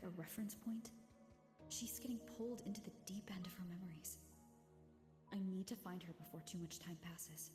a reference point? She's getting pulled into the deep end of her memories. I need to find her before too much time passes.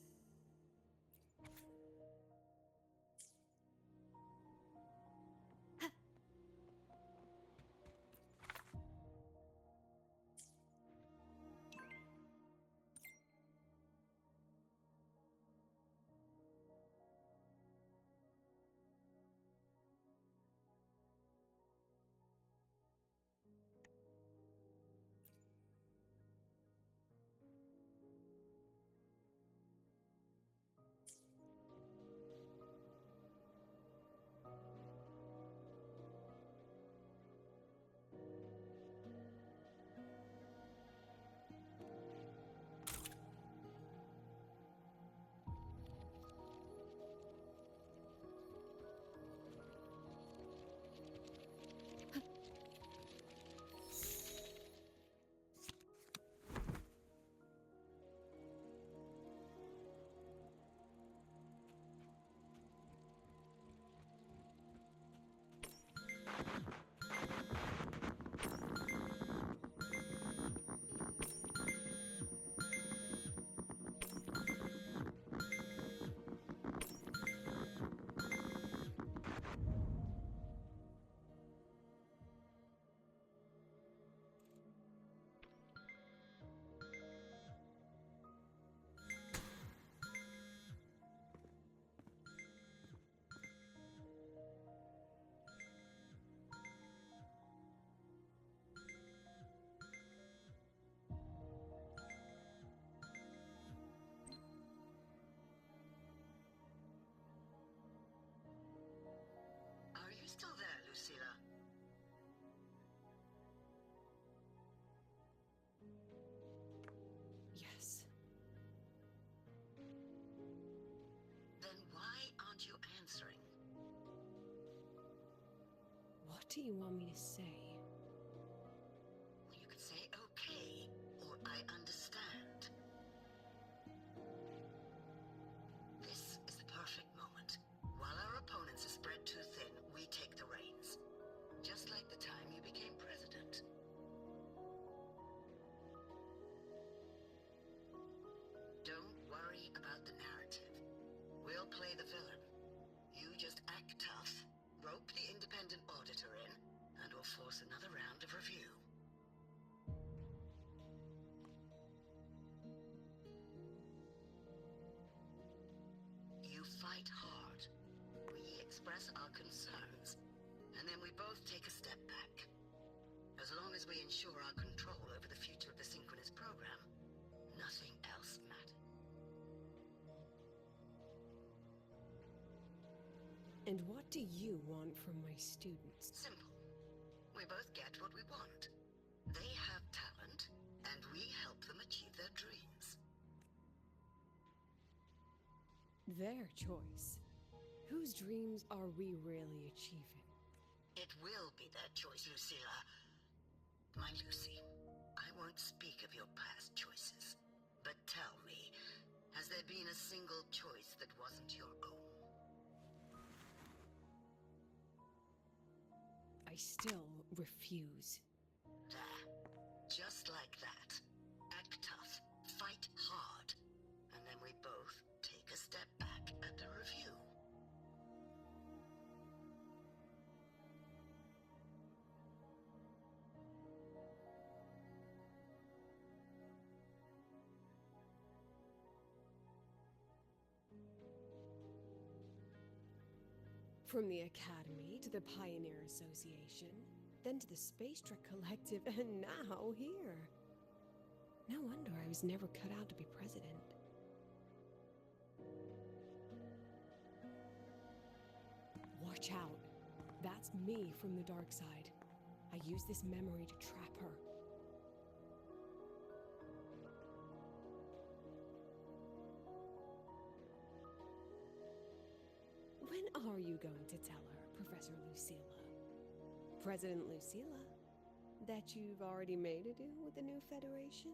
Are you still there, Lucilla? Yes. Then why aren't you answering? What do you want me to say? Well, you could say okay, or I understand. This is the perfect moment. While our opponents are spread too thin, we take the reins. Just like the time you became president. Don't worry about the narrative. We'll play the villain. You just act tough, rope the independent auditor in, and we'll force another round of review. You fight hard. We express our concerns, and then we both take a step back. As long as we ensure our control over the future of the synchronous program, nothing else matters. And what do you want from my students? Simple. We both get what we want. They have talent, and we help them achieve their dreams. Their choice. Whose dreams are we really achieving? It will be their choice, Lucilla. My Lucy, I won't speak of your past choices. But tell me, has there been a single choice that wasn't your own? I still refuse. There. Just like that. Act tough, fight hard, and then we both take a step back at the review. From the Academy to the Pioneer Association, then to the Space Trek Collective, and now here. No wonder I was never cut out to be president. Watch out. That's me from the dark side. I use this memory to trap her. When are you going to tell her, Professor Lucilla? President Lucilla? That you've already made a deal with the new Federation?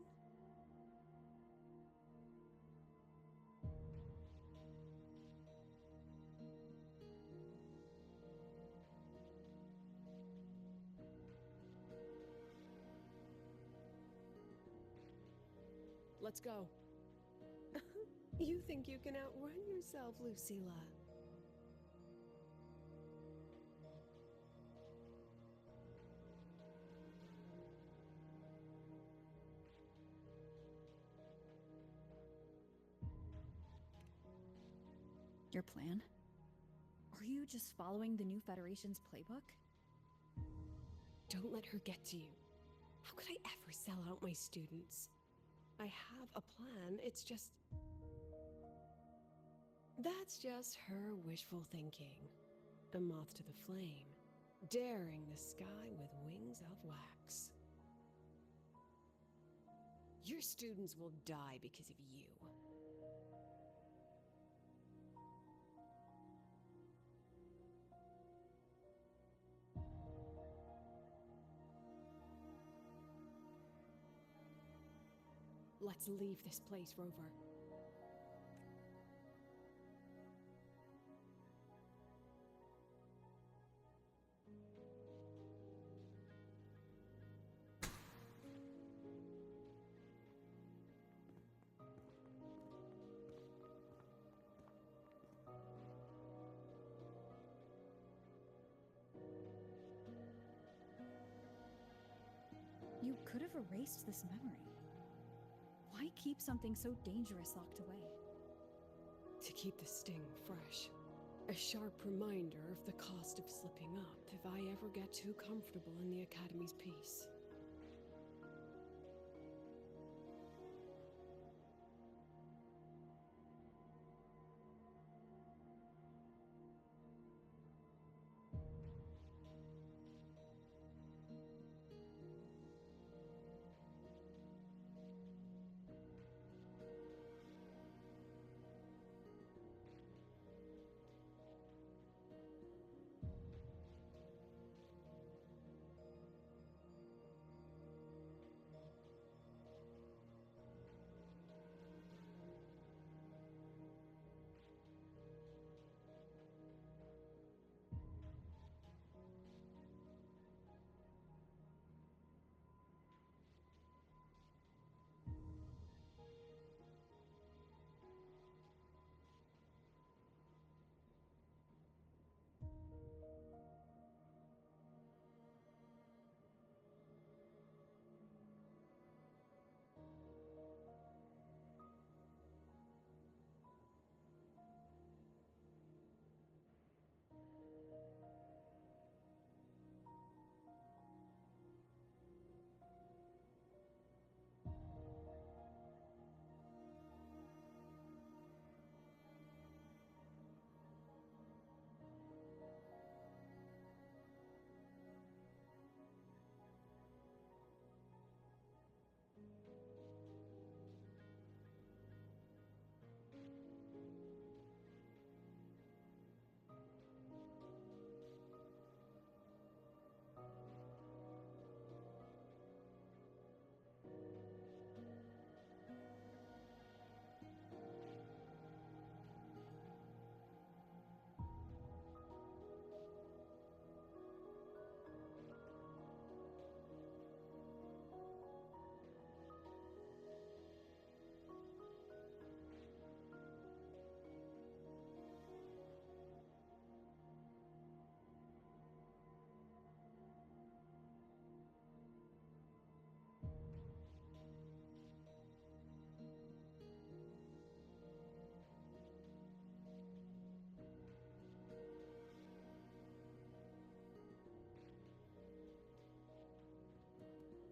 let's go. You think you can outrun yourself, Lucilla? Your plan? Are you just following the new Federation's playbook? Don't let her get to you. How could I ever sell out my students? I have a plan, it's just... That's just her wishful thinking. A moth to the flame, daring the sky with wings of wax. Your students will die because of you. Let's leave this place, Rover. You could have erased this memory. Why keep something so dangerous locked away? To keep the sting fresh. A sharp reminder of the cost of slipping up if I ever get too comfortable in the Academy's peace.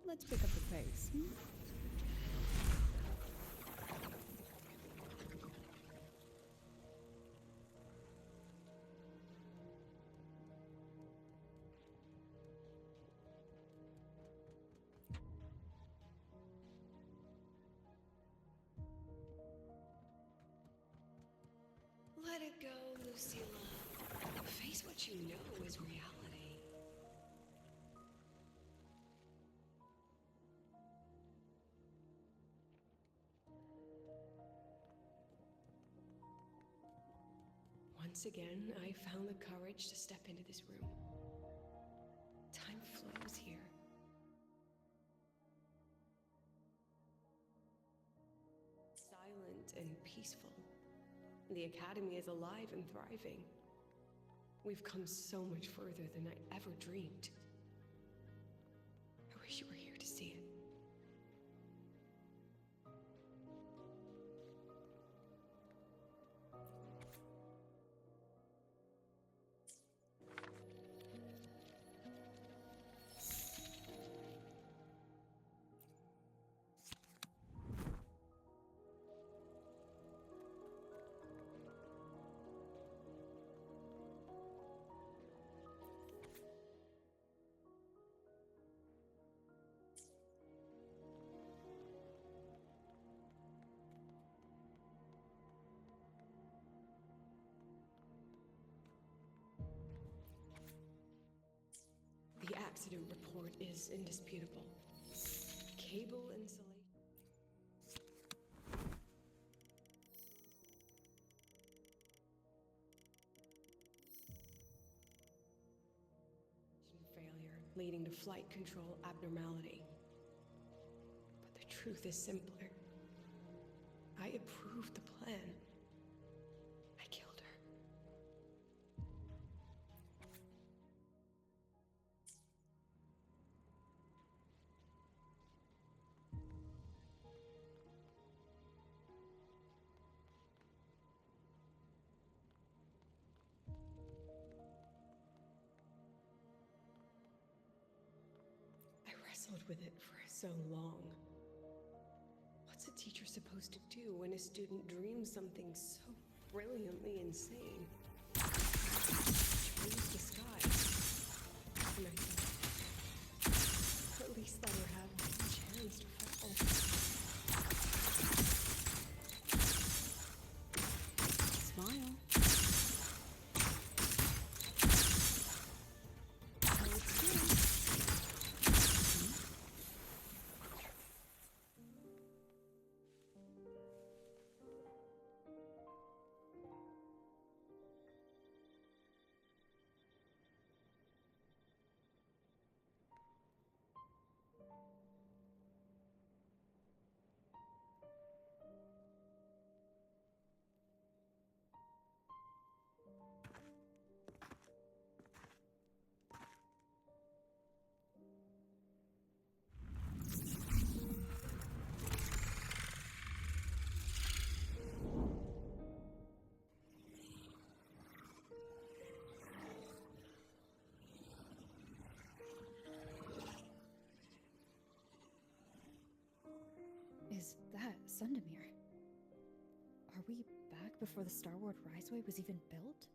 Let's pick up the pace. Let it go, Lucilla. Face what you know is reality. Once again, I found the courage to step into this room. Time flows here. peaceful. The Academy is alive and thriving. We've come so much further than I ever dreamed. I wish you were here to see it. The accident report is indisputable. Cable insulation. Failure, leading to flight control abnormality. But the truth is simpler. I approved the plan. I killed her. I wrestled with it for so long. What's a teacher supposed to do when a student dreams something so brilliantly insane? Dreams the sky. And I thought, at least let her have a chance to fall. Smile. Is that Sundemir? Are we back before the Star Wars Lahai-Roi was even built?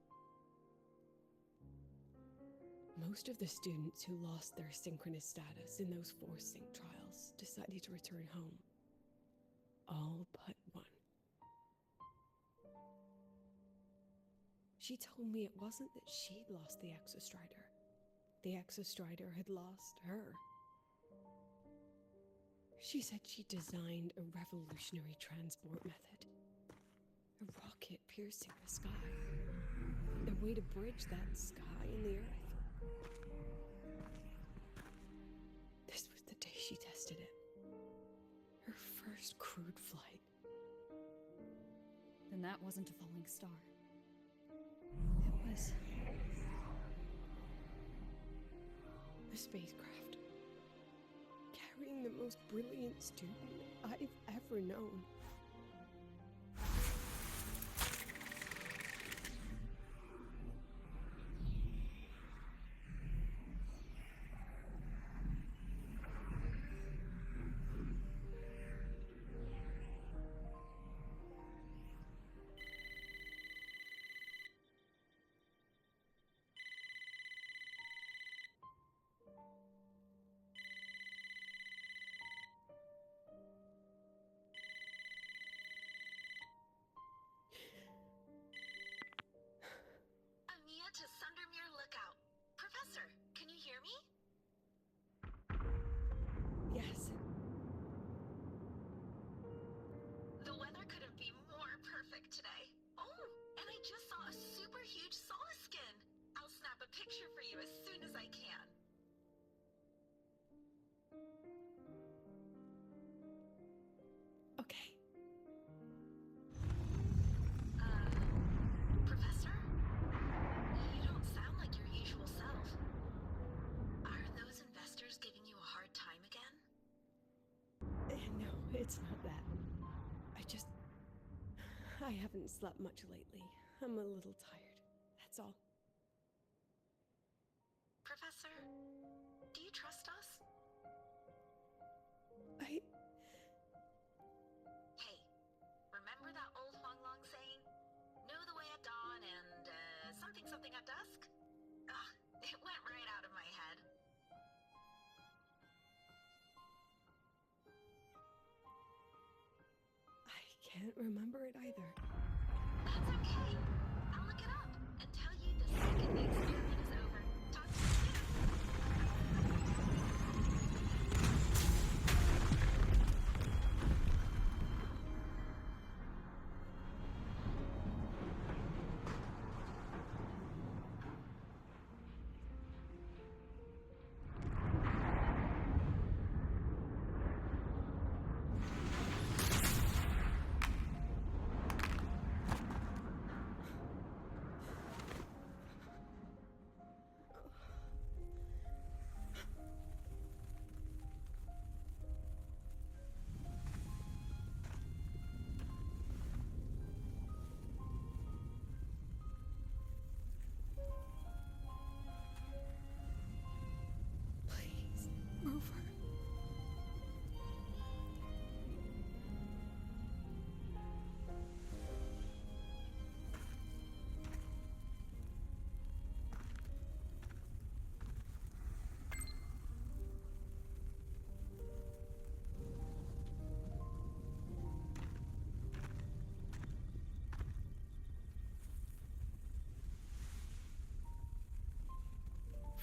Most of the students who lost their synchronous status in those forced sync trials decided to return home. All but one. She told me it wasn't that she'd lost the Exostrider. The Exostrider had lost her. She said she designed a revolutionary transport method. A rocket piercing the sky. A way to bridge that sky and the earth. This was the day she tested it. Her first crewed flight. Then that wasn't a falling star. It was... a spacecraft. Carrying the most brilliant student I've ever known. It's not that. I haven't slept much lately. I'm a little tired. That's all. Professor, do you trust us? I... Hey, remember that old Huanglong saying? Know the way at dawn and, something at dusk? Ugh, it went right out of my head. I can't remember it either. That's okay. I'll look it up and tell you the second the experiment is over. Talk to you soon. Please, move her.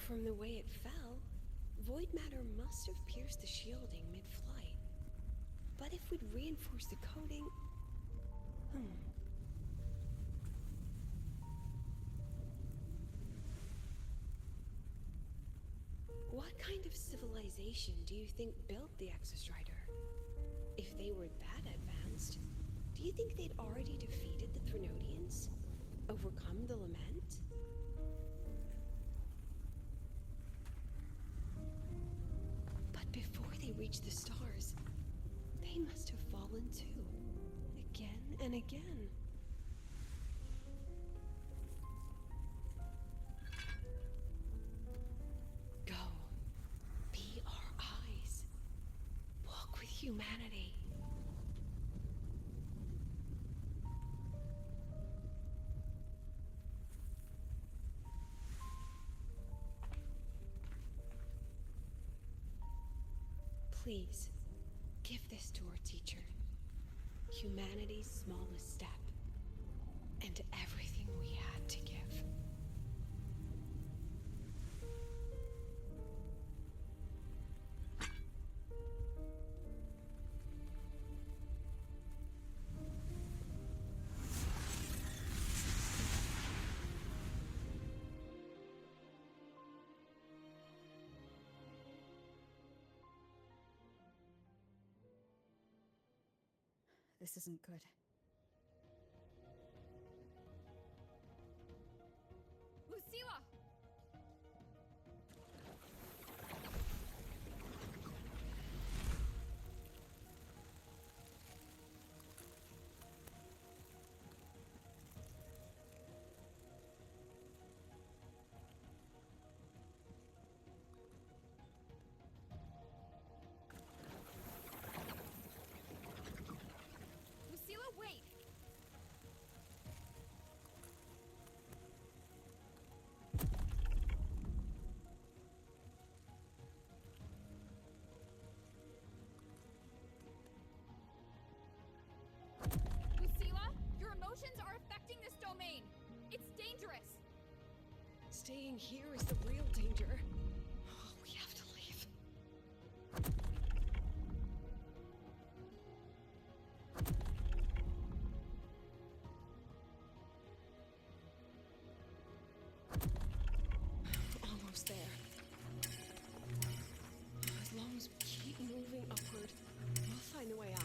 From the way it fell, void matter must have pierced the shielding mid-flight. But if we'd reinforced the coating... What kind of civilization do you think built the Exostrider? If they were that advanced, do you think they'd already defeated the Threnodians? Overcome the Lament? But before they reached the stars, they must have fallen too. Again and again. Go. Be our eyes. Walk with humanity. Please, give this to our teacher. Humanity's smallest step. And everything we had to give. This isn't good. Lucilla! Lucilla, wait! Lucilla, your emotions are affecting this domain. It's dangerous. Staying here is the real danger. Oh, we have to leave. Almost there. As long as we keep moving upward, we'll find a way out.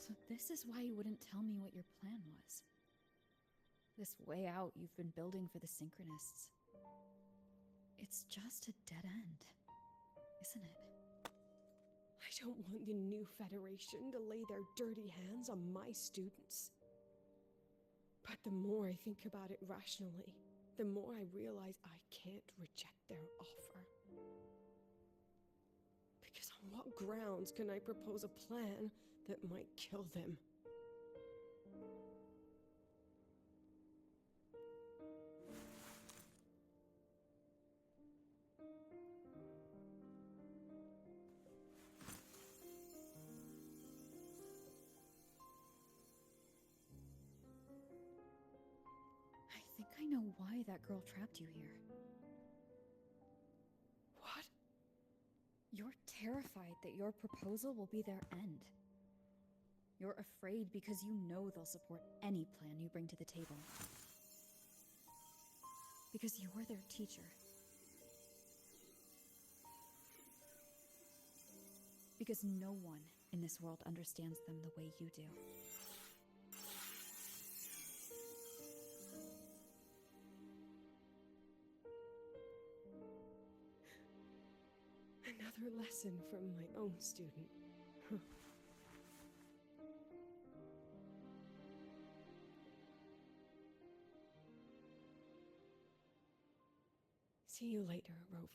So this is why you wouldn't tell me what your plan was. This way out you've been building for the Synchronists. It's just a dead end, isn't it? I don't want the new Federation to lay their dirty hands on my students. But the more I think about it rationally, the more I realize I can't reject their offer. Because on what grounds can I propose a plan that might kill them? I think I know why that girl trapped you here. What? You're terrified that your proposal will be their end. You're afraid because you know they'll support any plan you bring to the table. Because you're their teacher. Because no one in this world understands them the way you do. Another lesson from my own student. See you later, Rover.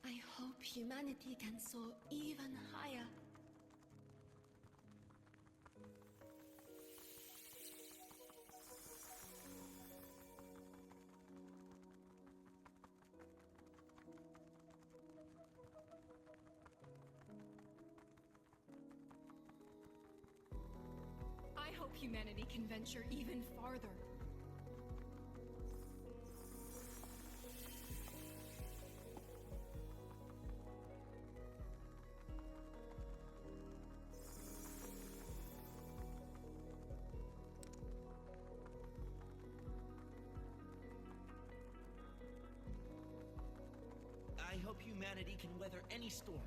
I hope humanity can soar even higher. I hope humanity can venture even farther. I hope humanity can weather any storm.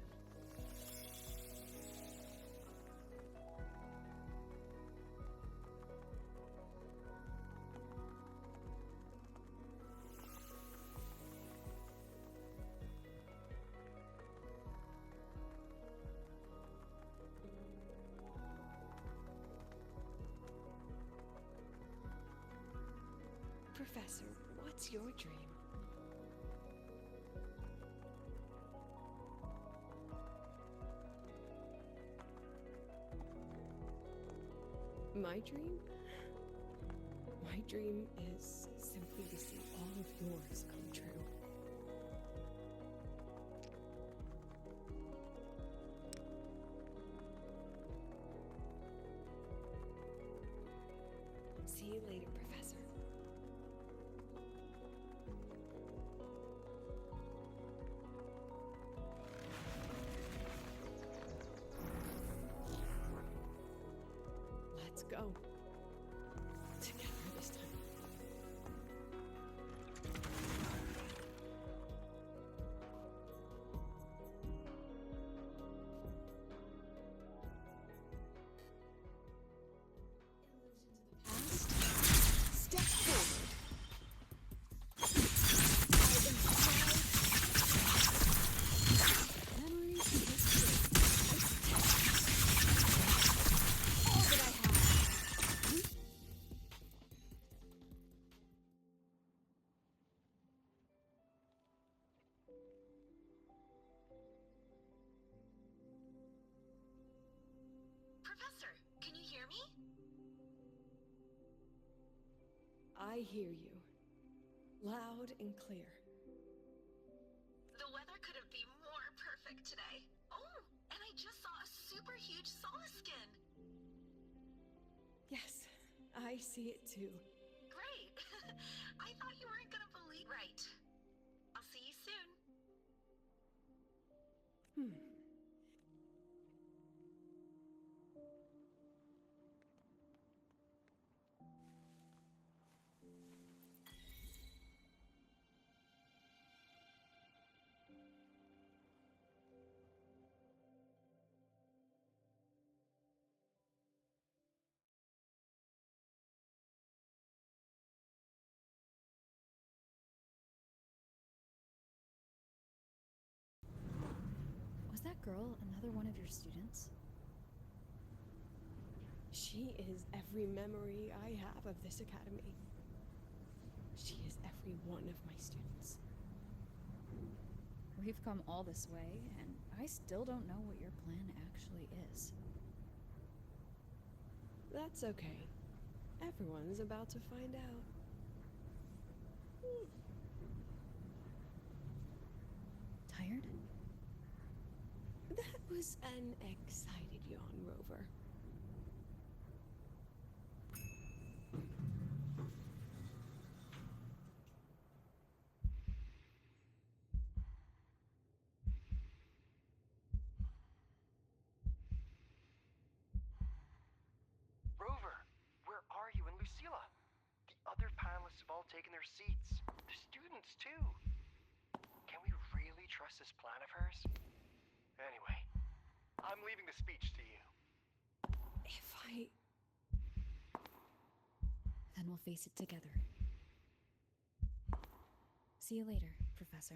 Professor, what's your dream? My dream? My dream is simply to see all of yours come true. See you later, Professor. Let's go. Together this time. Past. Step forward. Memories of history. I hear you. Loud and clear. The weather couldn't be more perfect today. Oh, and I just saw a super huge skin. Yes, I see it too. Great. I thought you weren't gonna believe. Right. I'll see you soon. Was that girl another one of your students? She is every memory I have of this academy. She is every one of my students. We've come all this way, and I still don't know what your plan actually is. That's okay. Everyone's about to find out. Tired? That was an excited yawn, Rover. Rover, where are you and Lucilla? The other panelists have all taken their seats. The students, too. Can we really trust this plan of hers? Anyway, I'm leaving the speech to you. If I... Then we'll face it together. See you later, Professor.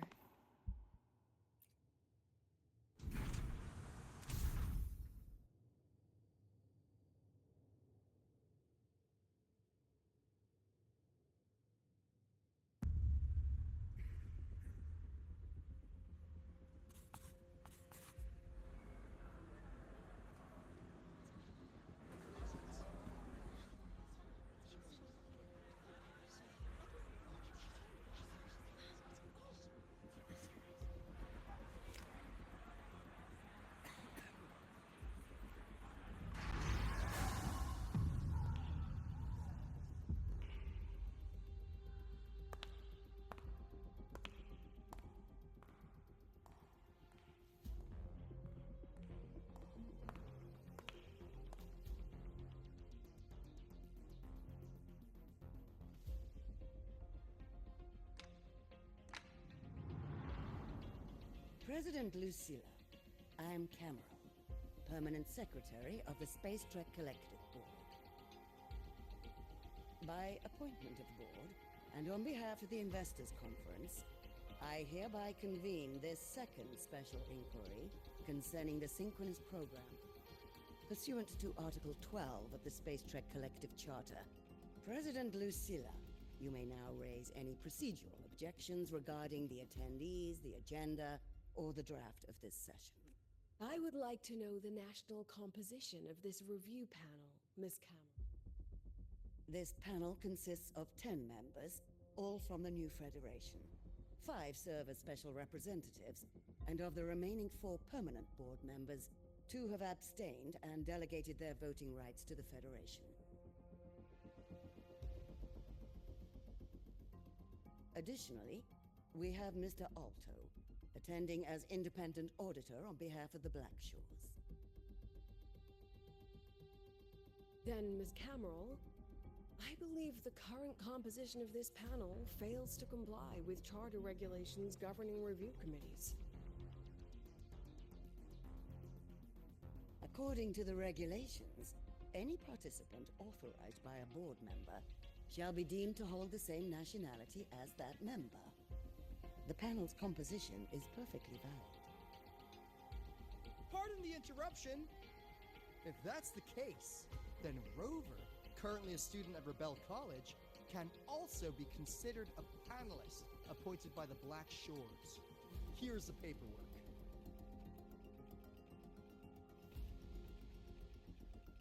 President Lucilla, I'm Cameron, Permanent Secretary of the Space Trek Collective Board. By appointment of the board, and on behalf of the Investors Conference, I hereby convene this second special inquiry concerning the Synchronous Program. Pursuant to Article 12 of the Space Trek Collective Charter, President Lucilla, you may now raise any procedural objections regarding the attendees, the agenda, or the draft of this session. I would like to know the national composition of this review panel, Miss Cameron. This panel consists of 10 members, all from the new Federation. 5 serve as special representatives, and of the remaining 4 permanent board members, 2 have abstained and delegated their voting rights to the Federation. Additionally, we have Mr. Alto, attending as independent auditor on behalf of the Blackshores. Then, Ms. Cameron, I believe the current composition of this panel fails to comply with charter regulations governing review committees. According to the regulations, any participant authorized by a board member shall be deemed to hold the same nationality as that member. The panel's composition is perfectly valid. Pardon the interruption. If that's the case, then Rover, currently a student at Rebel College, can also be considered a panelist appointed by the Black Shores. Here's the paperwork.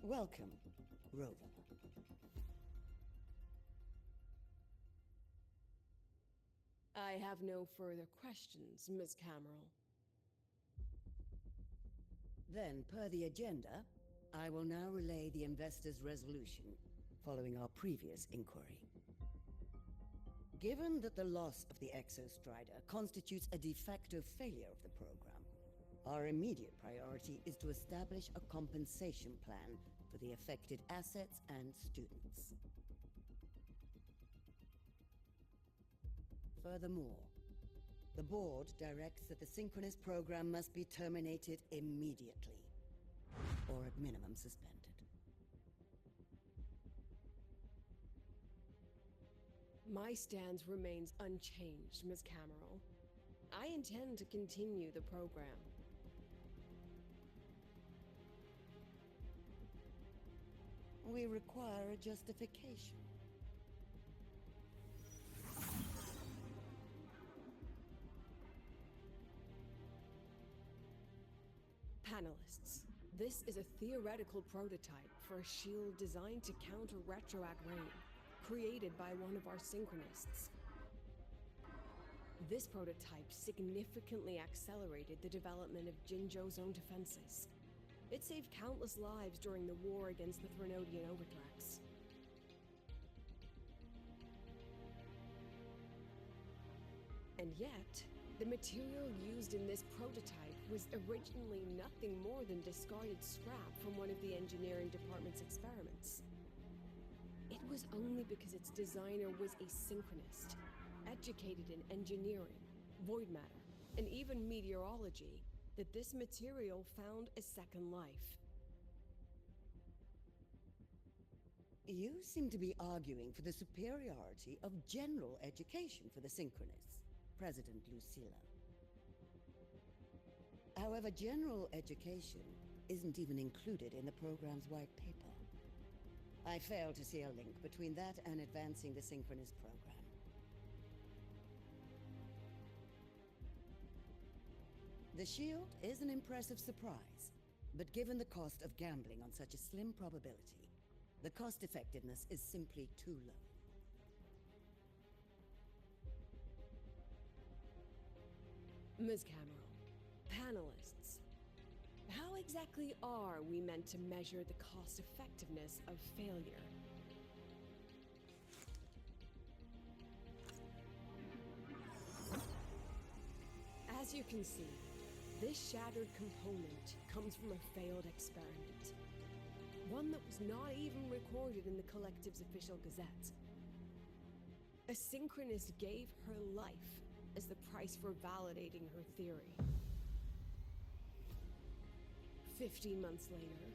Welcome, Rover. I have no further questions, Ms. Cameron. Then, per the agenda, I will now relay the investors' resolution, following our previous inquiry. Given that the loss of the Exostrider constitutes a de facto failure of the program, our immediate priority is to establish a compensation plan for the affected assets and students. Furthermore, the board directs that the synchronous program must be terminated immediately, or at minimum suspended. My stance remains unchanged, Ms. Cameron. I intend to continue the program. We require a justification. Panelists, this is a theoretical prototype for a shield designed to counter retroact rain, created by one of our synchronists. This prototype significantly accelerated the development of Jinzhou's own defenses. It saved countless lives during the war against the Threnodian Overthrax. And yet, the material used in this prototype was originally nothing more than discarded scrap from one of the engineering department's experiments. It was only because its designer was a synchronist, educated in engineering, void matter, and even meteorology, that this material found a second life. You seem to be arguing for the superiority of general education for the synchronists, President Lucilla. However, general education isn't even included in the program's white paper. I fail to see a link between that and advancing the synchronous program. The shield is an impressive surprise, but given the cost of gambling on such a slim probability, the cost-effectiveness is simply too low. Ms. Cameron, panelists, how exactly are we meant to measure the cost-effectiveness of failure? As you can see, this shattered component comes from a failed experiment. One that was not even recorded in the Collective's official gazette. A synchronist gave her life as the price for validating her theory. 15 months later,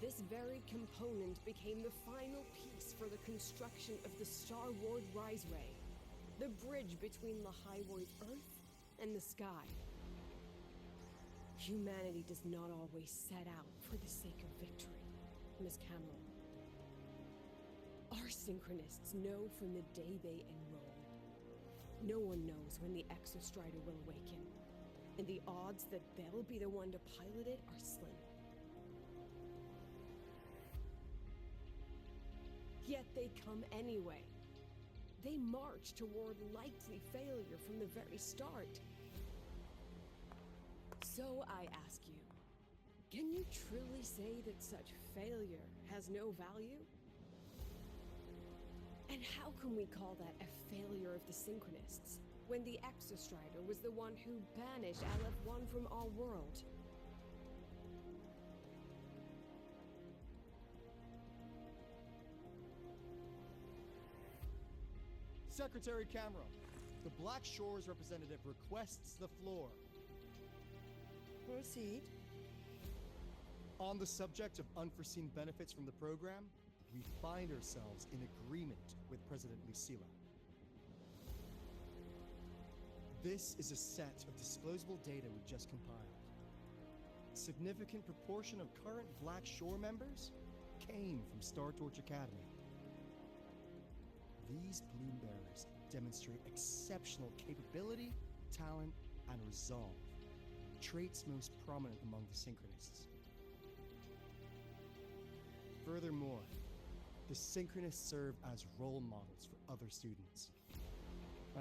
this very component became the final piece for the construction of the Star-Ward Rise-Ray, the bridge between Lahai-Roi's Earth and the sky. Humanity does not always set out for the sake of victory, Ms. Cameron. Our synchronists know from the day they enroll. No one knows when the Exostrider will awaken, and the odds that they'll be the one to pilot it are slim. Yet they come anyway. They march toward likely failure from the very start. So I ask you, can you truly say that such failure has no value? And how can we call that a failure of the Synchronists, when the Exostrider was the one who banished LF1 from our world? Secretary Camera, the Black Shores representative requests the floor. Proceed. On the subject of unforeseen benefits from the program, we find ourselves in agreement with President Lucilla. This is a set of disclosable data we just compiled. A significant proportion of current Black Shore members came from Star Torch Academy. These Bloom Bearers demonstrate exceptional capability, talent, and resolve, traits most prominent among the Synchronists. Furthermore, the Synchronists serve as role models for other students.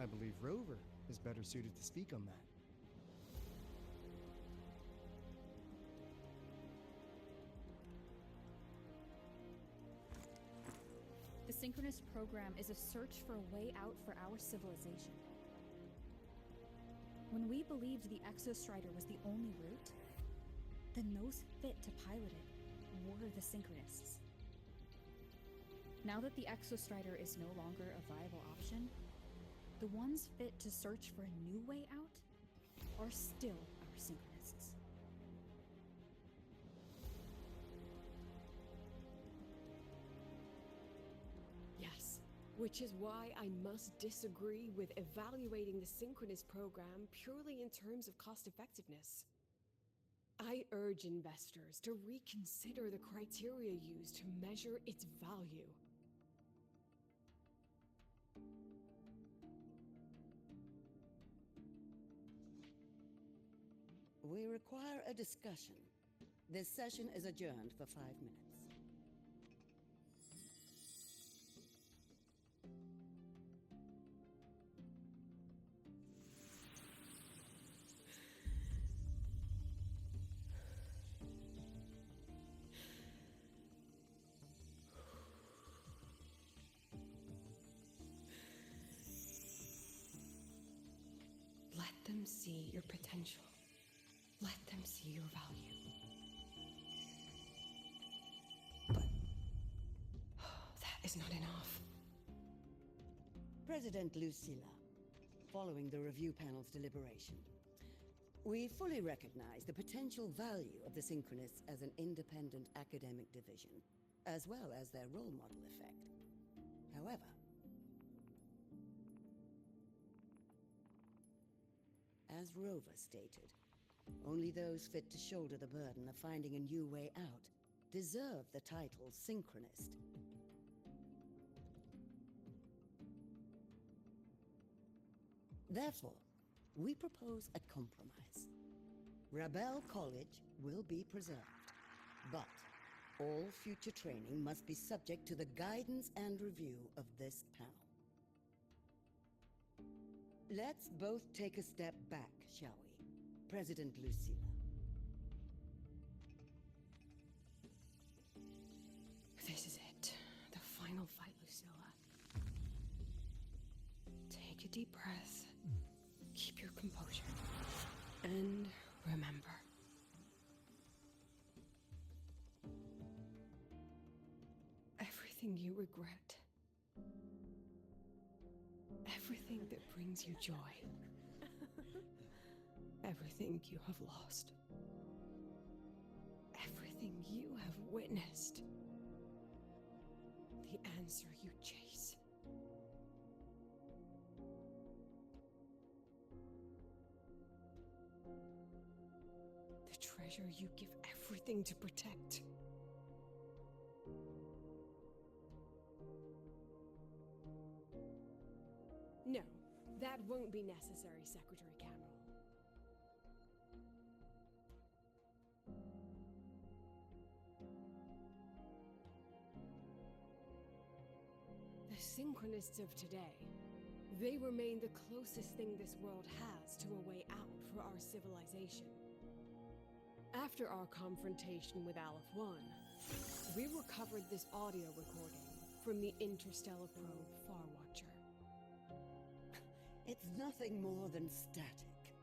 I believe Rover is better suited to speak on that. The Synchronist program is a search for a way out for our civilization. When we believed the Exostrider was the only route, then those fit to pilot it were the Synchronists. Now that the Exostrider is no longer a viable option, the ones fit to search for a new way out are still our Synchronists. Yes, which is why I must disagree with evaluating the Synchronist program purely in terms of cost effectiveness. I urge investors to reconsider the criteria used to measure its value. We require a discussion. This session is adjourned for 5 minutes. Let them see your potential. Let them see your value. But that is not enough. President Lucilla, following the review panel's deliberation, we fully recognize the potential value of the Synchronists as an independent academic division, as well as their role model effect. However, as Rover stated, only those fit to shoulder the burden of finding a new way out deserve the title Synchronist. Therefore, we propose a compromise. Rebel College will be preserved, but all future training must be subject to the guidance and review of this panel. Let's both take a step back, shall we? President Lucilla. This is it. The final fight, Lucilla. Take a deep breath. Keep your composure. And remember. Everything you regret. Everything that brings you joy. Everything you have lost. Everything you have witnessed. The answer you chase. The treasure you give everything to protect. No, that won't be necessary, Secretary Cameron. The Synchronists of today, they remain the closest thing this world has to a way out for our civilization. After our confrontation with Aleph-1, we recovered this audio recording from the interstellar probe Farwatcher. It's nothing more than static.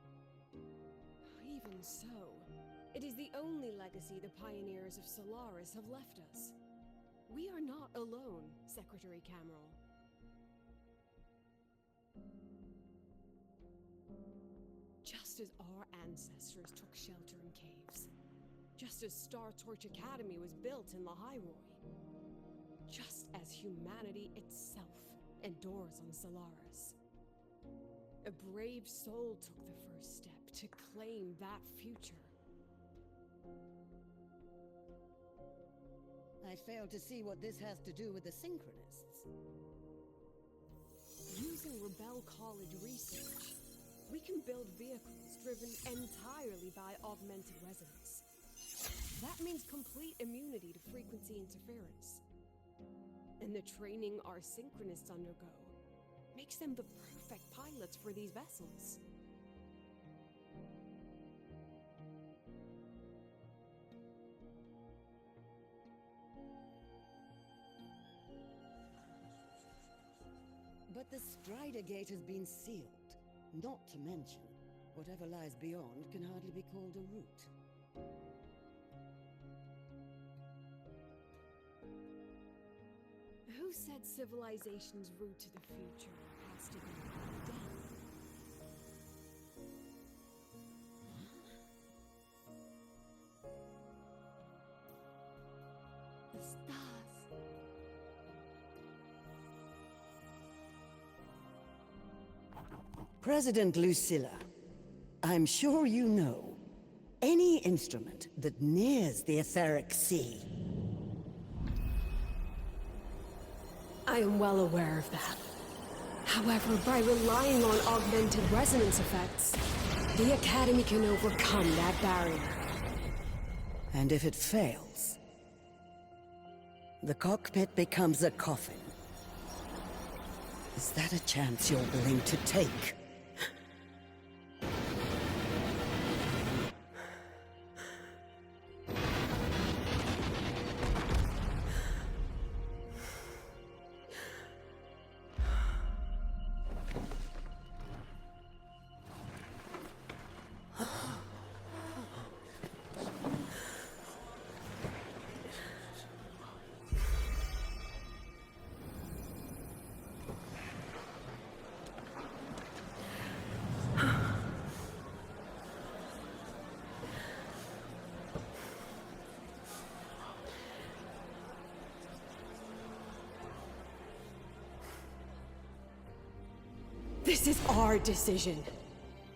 Even so, it is the only legacy the pioneers of Solaris have left us. We are not alone, Secretary Cameron. Just as our ancestors took shelter in caves, just as Star Torch Academy was built in Lahai-Roi, just as humanity itself endures on Solaris, a brave soul took the first step to claim that future. I fail to see what this has to do with the Synchronists. Using Rebel College research, we can build vehicles driven entirely by augmented resonance. That means complete immunity to frequency interference. And the training our Synchronists undergo Makes them the perfect pilots for these vessels. But the Strider Gate has been sealed. Not to mention, whatever lies beyond can hardly be called a route. Who said civilization's route to the future has to be death? The stars. President Lucilla, I'm sure you know, any instrument that nears the etheric sea. I am well aware of that. However, by relying on augmented resonance effects, the Academy can overcome that barrier. And if it fails, the cockpit becomes a coffin. Is that a chance you're willing to take? This is our decision.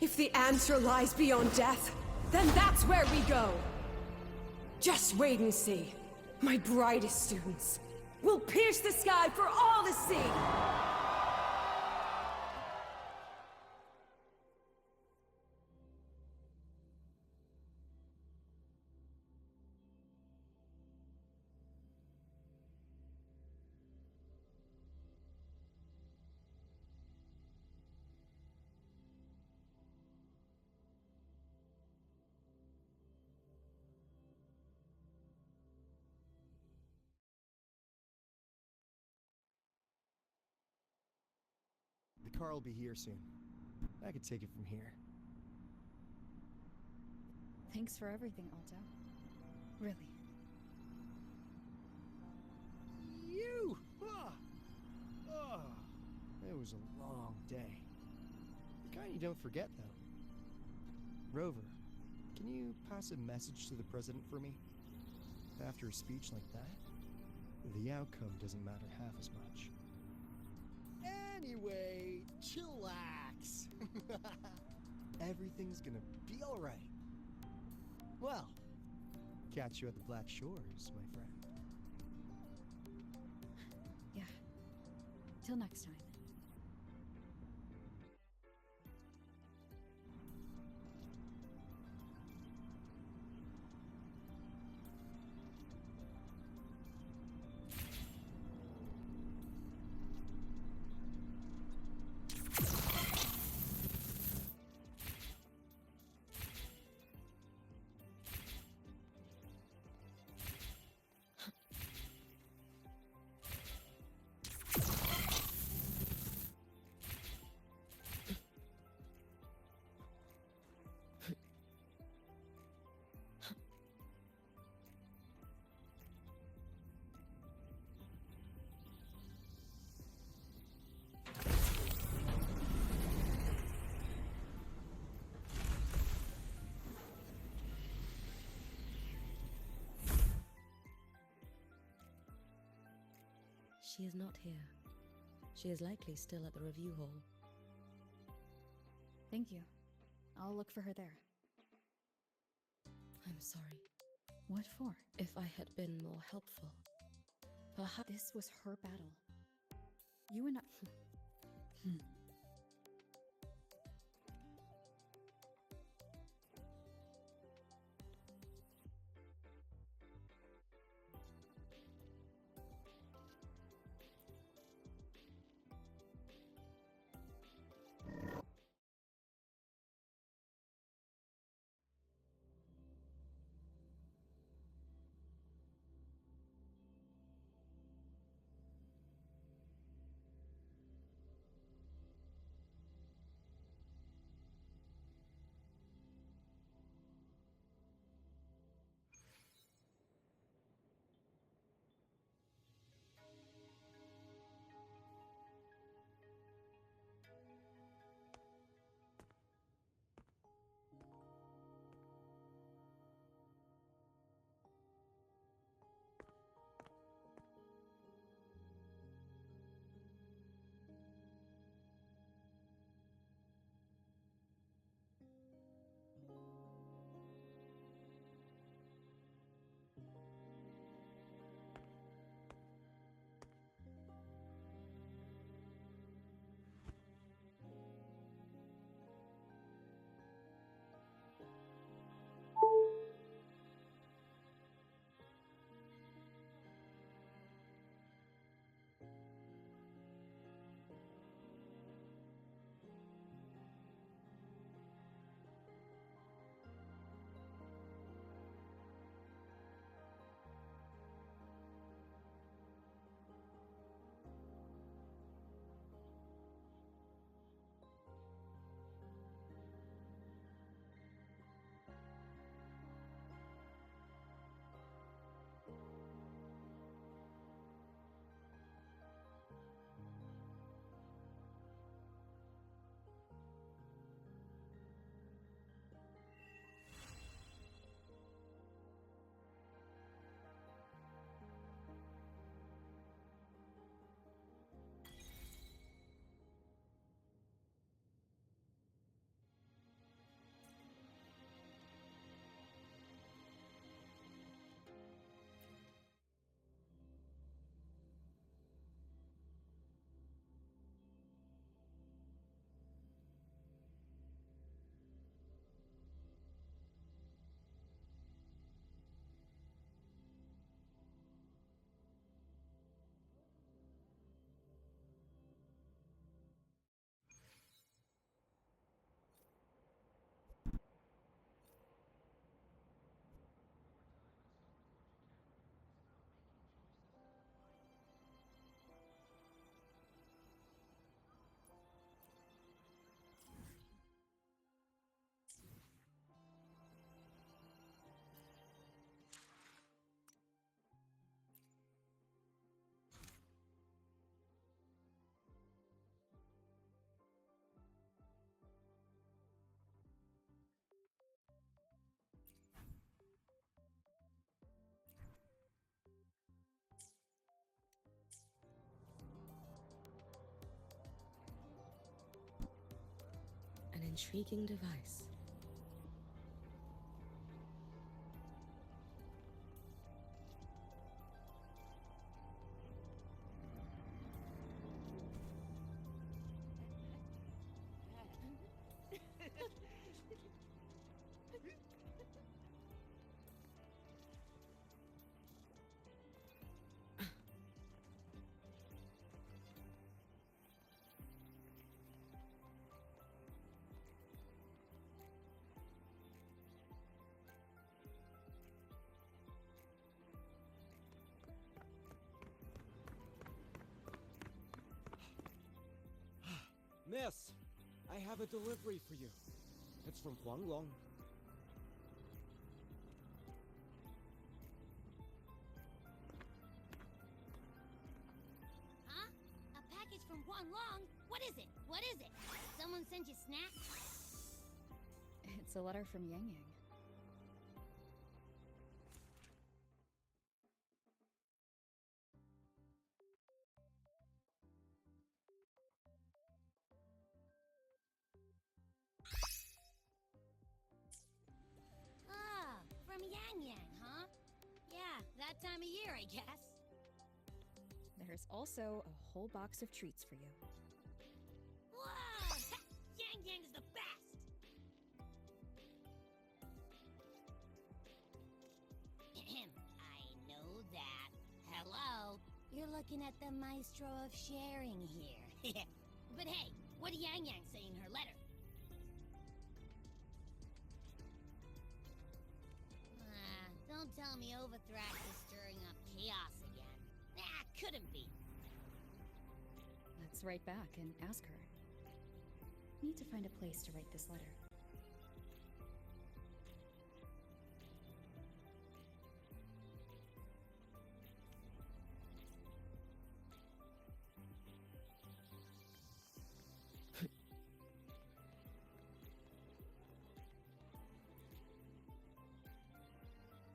If the answer lies beyond death, then that's where we go. Just wait and see. My brightest students will pierce the sky for all to see. The car will be here soon. I could take it from here. Thanks for everything, Alto. Really. You! Ah! Oh, it was a long day. The kind you don't forget, though. Rover, can you pass a message to the president for me? After a speech like that, the outcome doesn't matter half as much. Anyway, chillax. Everything's gonna be alright. Well, catch you at the Black Shores, my friend. Yeah. Till next time. She is not here. She is likely still at the review hall. Thank you. I'll look for her there. I'm sorry. What for? If I had been more helpful. Perhaps This was her battle. You and I... intriguing device. Miss, I have a delivery for you. It's from Huanglong. Huh? A package from Huanglong? What is it? What is it? Someone sent you snacks? It's a letter from Yang Yang. Ah, from Yang Yang, huh? Yeah, that time of year, I guess. There's also a whole box of treats for you. Whoa! Yang Yang's the best! Ahem, I know that. Hello? You're looking at the maestro of sharing here. But hey, what did Yang Yang say in her letter? Don't tell me Overthrax is stirring up chaos again. Couldn't be. Let's write back and ask her. Need to find a place to write this letter.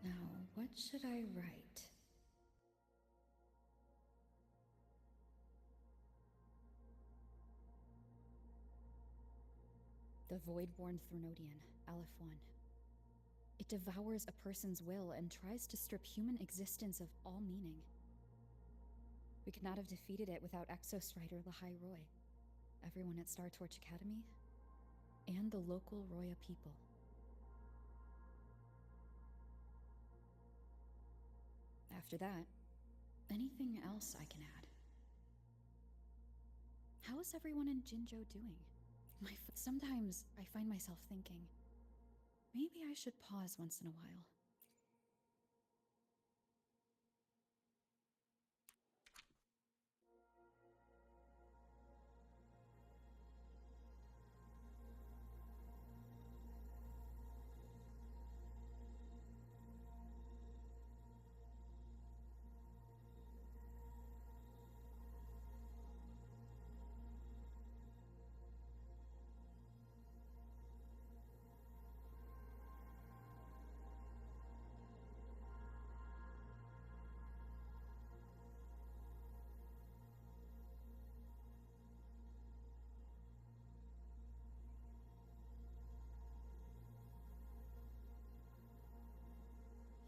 Now, what should I write? The Voidborn Threnodian, Aleph 1. It devours a person's will and tries to strip human existence of all meaning. We could not have defeated it without Exostrider Lahai-Roi, everyone at Star Torch Academy, and the local Roya people. After that, anything else I can add. How is everyone in Jinzhou doing? Sometimes I find myself thinking, maybe I should pause once in a while.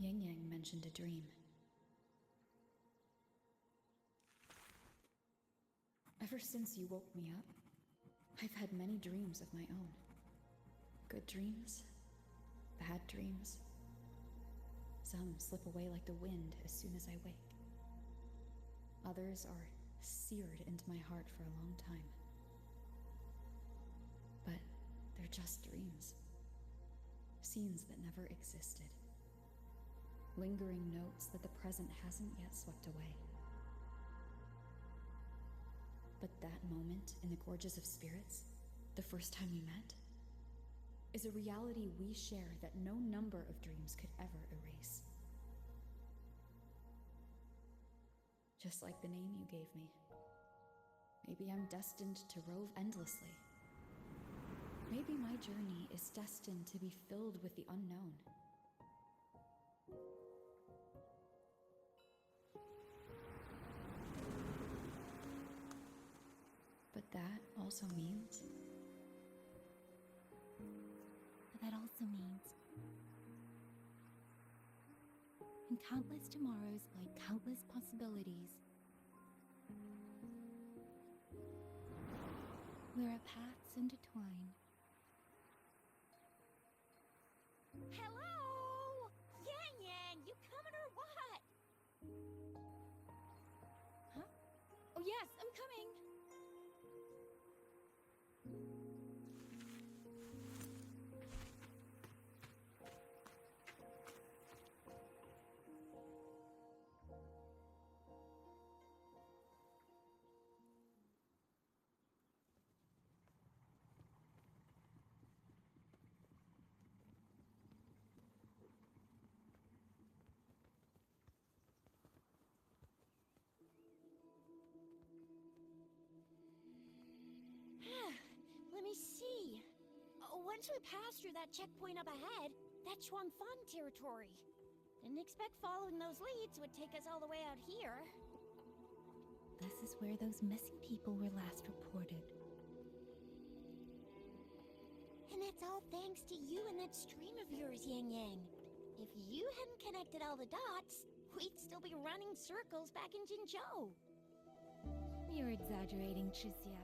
Yang Yang mentioned a dream. Ever since you woke me up, I've had many dreams of my own. Good dreams, bad dreams. Some slip away like the wind as soon as I wake. Others are seared into my heart for a long time. But they're just dreams. Scenes that never existed. Lingering notes that the present hasn't yet swept away. But that moment in the Gorges of Spirits, the first time we met, is a reality we share that no number of dreams could ever erase. Just like the name you gave me. Maybe I'm destined to rove endlessly. Maybe my journey is destined to be filled with the unknown. But that also means and countless tomorrows lie countless possibilities. Where our paths intertwine. Hello? Yang Yang, you coming or what? Huh? Oh yes, I'm coming! Let me see. Once we pass through that checkpoint up ahead, that's Xuanfang territory. Didn't expect following those leads would take us all the way out here. This is where those missing people were last reported. And that's all thanks to you and that stream of yours, Yang Yang. If you hadn't connected all the dots, we'd still be running circles back in Jinzhou. You're exaggerating, Chixia.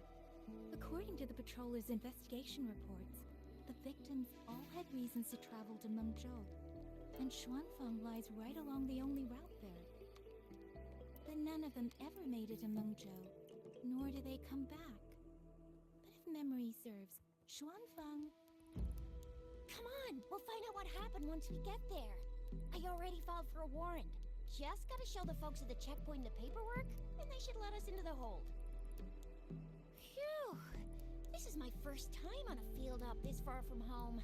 According to the patroller's investigation reports, the victims all had reasons to travel to Mengzhou, and Xuanfang lies right along the only route there. But none of them ever made it to Mengzhou, nor do they come back. But if memory serves, Xuanfang... Come on, we'll find out what happened once we get there. I already filed for a warrant. Just gotta show the folks at the checkpoint the paperwork, and they should let us into the hold. Phew! This is my first time on a field up this far from home.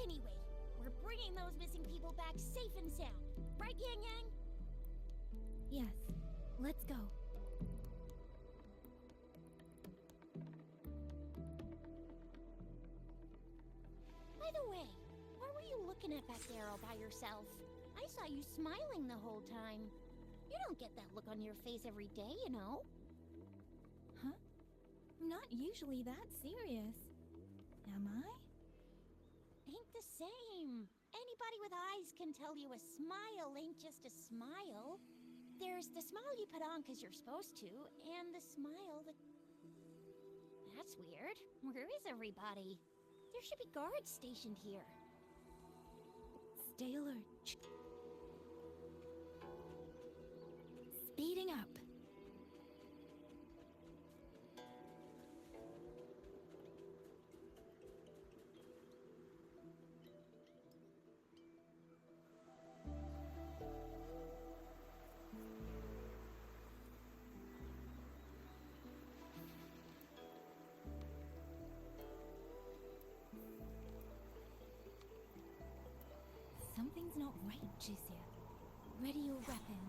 Anyway, we're bringing those missing people back safe and sound. Right, Yang Yang? Yes, let's go. By the way, what were you looking at back there all by yourself? I saw you smiling the whole time. You don't get that look on your face every day, you know. Huh? I'm not usually that serious. Am I? Ain't the same. Anybody with eyes can tell you a smile ain't just a smile. There's the smile you put on because you're supposed to, and the smile that... That's weird. Where is everybody? There should be guards stationed here. Stay alert. Speeding up. Something's not right, Chixia. Ready your weapon.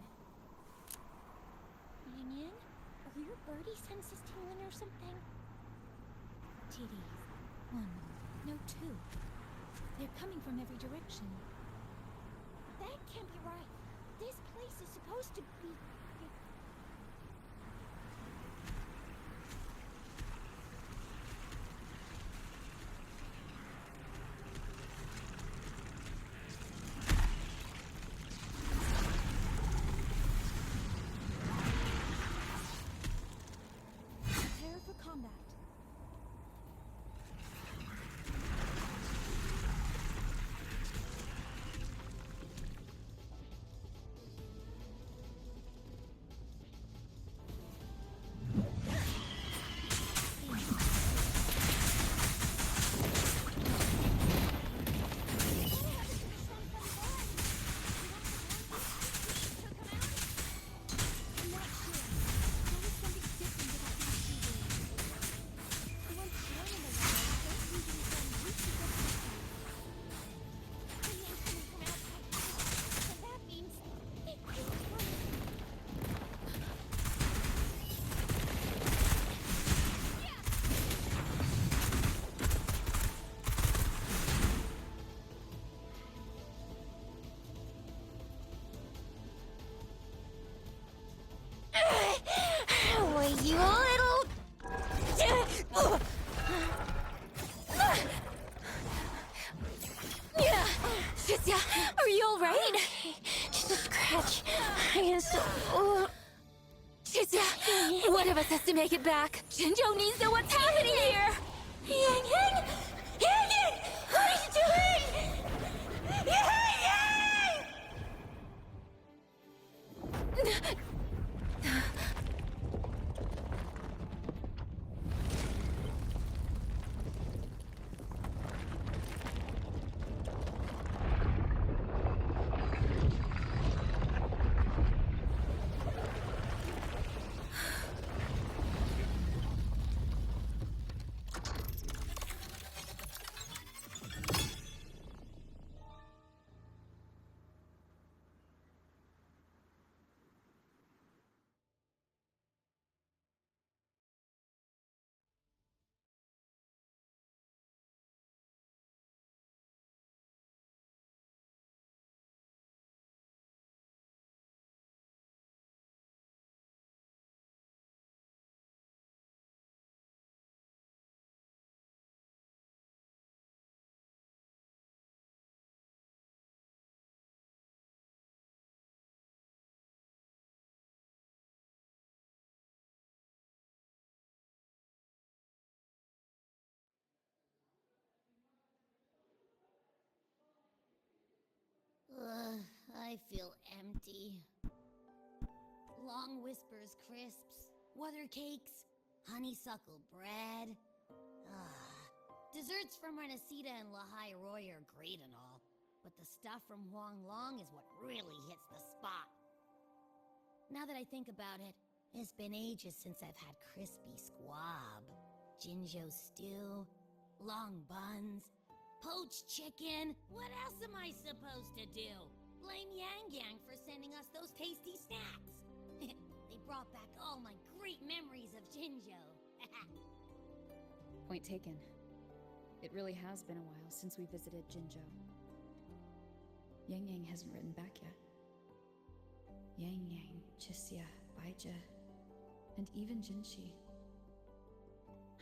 Yang Yang? Are your birdie senses tingling or something? TDs. 1, no 2. They're coming from every direction. That can't be right. This place is supposed to be... Prepare for combat. I'm not sure. There was something different about these people. The ones born in the wild don't usually spend weeks of their The ain't coming from outside. And that means... It ain't coming. Were you a little... Chixia, are you alright? Just a wretch is... Shizuya, one of us has to make it back. Jinjo needs to know what's happening here. Yang Yang! Yang Yang! What are you doing? Yang Yang! I feel empty. Long whispers crisps, weather cakes, honeysuckle bread. Desserts from Renesita and Lahai-Roi are great and all, but the stuff from Huanglong is what really hits the spot. Now that I think about it, it's been ages since I've had crispy squab, Jinjo stew, long buns, poached chicken. What else am I supposed to do? Blame Yang Yang for sending us those tasty snacks. They brought back all my great memories of Jinjo. Point taken. It really has been a while since we visited Jinjo. Yang Yang hasn't written back yet. Yang Yang, Chixia, Baija, and even Jinshi.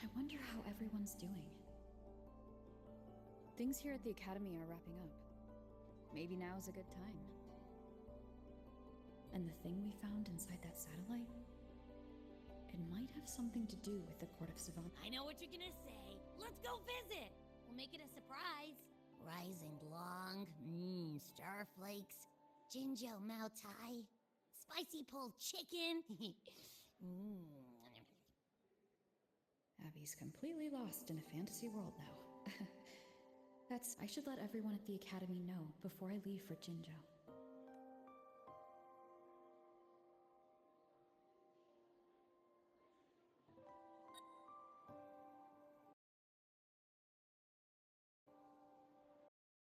I wonder how everyone's doing. Things here at the Academy are wrapping up. Maybe now's a good time. And the thing we found inside that satellite? It might have something to do with the Court of Savant. I know what you're gonna say. Let's go visit! We'll make it a surprise. Rising Long, starflakes, Jinjo Mao Tai, spicy pulled chicken. Abby's completely lost in a fantasy world now. I should let everyone at the Academy know before I leave for Jinjo.